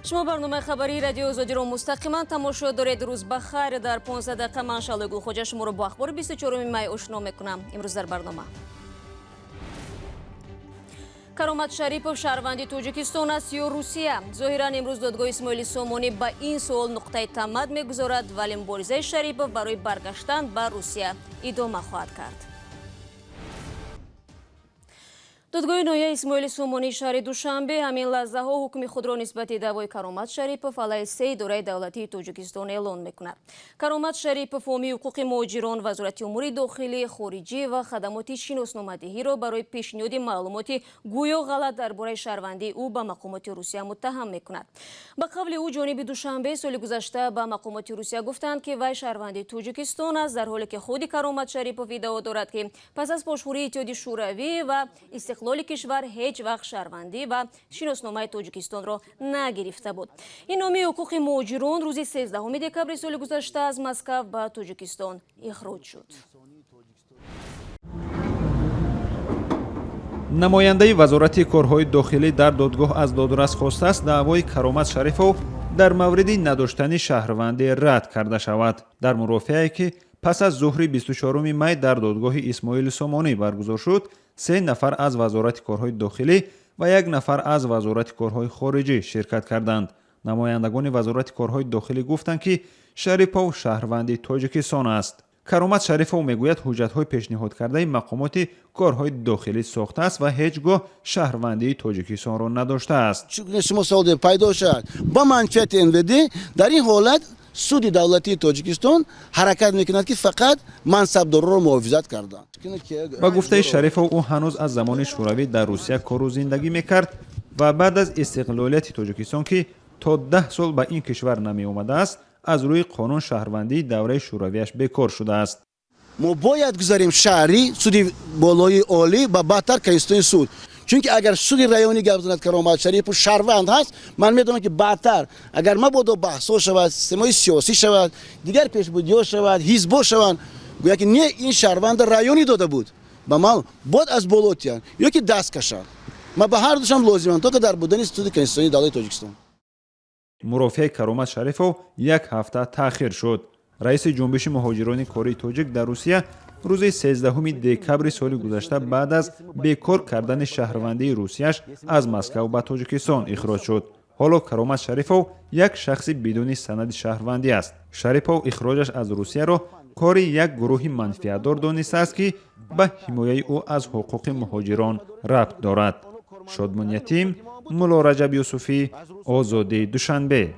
شما برنامه خبری رادیو آزادی رو مستقیما تماشا دارید. روز بخیر. در 15 دقیقه من شعله گلخوجه شما رو با اخبار 24 می آشنا میکنم. امروز در برنامه کرامت شریپов شهروندی توجیکستان است یا روسیه؟ ظاهرا امروز دادگاه اسماعیل سامانی به این سوال نقطه تمد میگذارد، ولی مبارزه شریپov برای برگشتن به روسیه ادامه خواهد کرد. دادگاه نهایی اسماعیل سامانی شهر دوشنبه همین لحظه ها حکم خود را نسبت دعوای کرامت شریپov علیه 3 اداره دولتی توجیکستان اعلان میکند. کرامت شریپov حامی حقوق مهاجران، وزارت امور داخلی، خارجی و خدمات شناسنامه‌دهی را برای پیشنهاد معلومات گویا غلط درباره شهروندی او به مقامات روسیه متهم میکند. به قول او جانب دوشنبه سال گذشته به مقامات روسیه گفتند که وی شهروندی توجیکستان است، در حالی که خود کرامت شریپov ادعا دارد که پس از پاشخوری اتحاد شوروی و استقلال کشور هیچ وقت شهروندی و شناسنامه توجیکستان را نگرفته بود. این نامه حقوق مهاجران روز 13 دکبر سال گذشته از مسکو به توجیکستان اخراج شد. نماینده وزارت کارهای داخلی در دادگاه از دادرس خواسته است دعوای کرامت شریپov در مورد نداشتن شهروندی رد کرده شود. در مرافعه‌ای که پس از ظهر 24 می در دادگاه اسماعیل سامانی برگزار شد، 3 نفر از وزارت کارهای داخلی و 1 نفر از وزارت کارهای خارجی شرکت کردند. نمایندگان وزارت کارهای داخلی گفتند که شریپov شهروندی تاجیکستان است. کرامت شریپov میگوید حجت‌های پیشنهاد کرده مقامات کارهای داخلی ساخته است و هیچگاه شهروندی تاجیکستان را نداشته است. شما سوال پیدا شد با منفعت NVD در این حالت سود دولتی تاجیکستان حرکت میکند که فقط منصبداران را محافظت کردند. با گفته شریپov او هنوز از زمان شوروی در روسیه کار و زندگی میکرد و بعد از استقلالیت تاجیکستان که تا 10 سال به این کشور نمی آمده است، از روی قانون شهروندی دوره شورویش بیکار شده است. ما باید گذاریم شهری سود بالای عالی و بدتر کیستان سود، چونکه اگر سود رایانی گپ زند کرامت شریپov شهروند هست، من میدونم که بدتر اگر ما بود بحث شود، سیستم سیاسی شود، دیگر پیشبودی‌ها شود، حزب شوند، گویا که نه این شهروند رایانی داده بود با ما بود از بولوتیان یا که دست کشد. ما به هر دوشم لازمم تا که در بودن سود کیستانی دولت تاجیکستان. مرافع کرامت شریپov 1 هفته تأخیر شد. رئیس جنبش مهاجران کره تاجیک در روسیه روز 13 دکبر سال گذشته بعد از بیکار کردن شهروندی روسیه‌اش از مسکو به تاجیکستان اخراج شد. حالا کرامت شریپov یک شخص بدون سند شهروندی است. شریپov اخراجش از روسیه را کار یک گروه منفعت‌دار دانسته است که به حمایت او از حقوق مهاجران ربط دارد. شادمان یتیم، مولا رجب یوسفی، آزادی دوشنبه.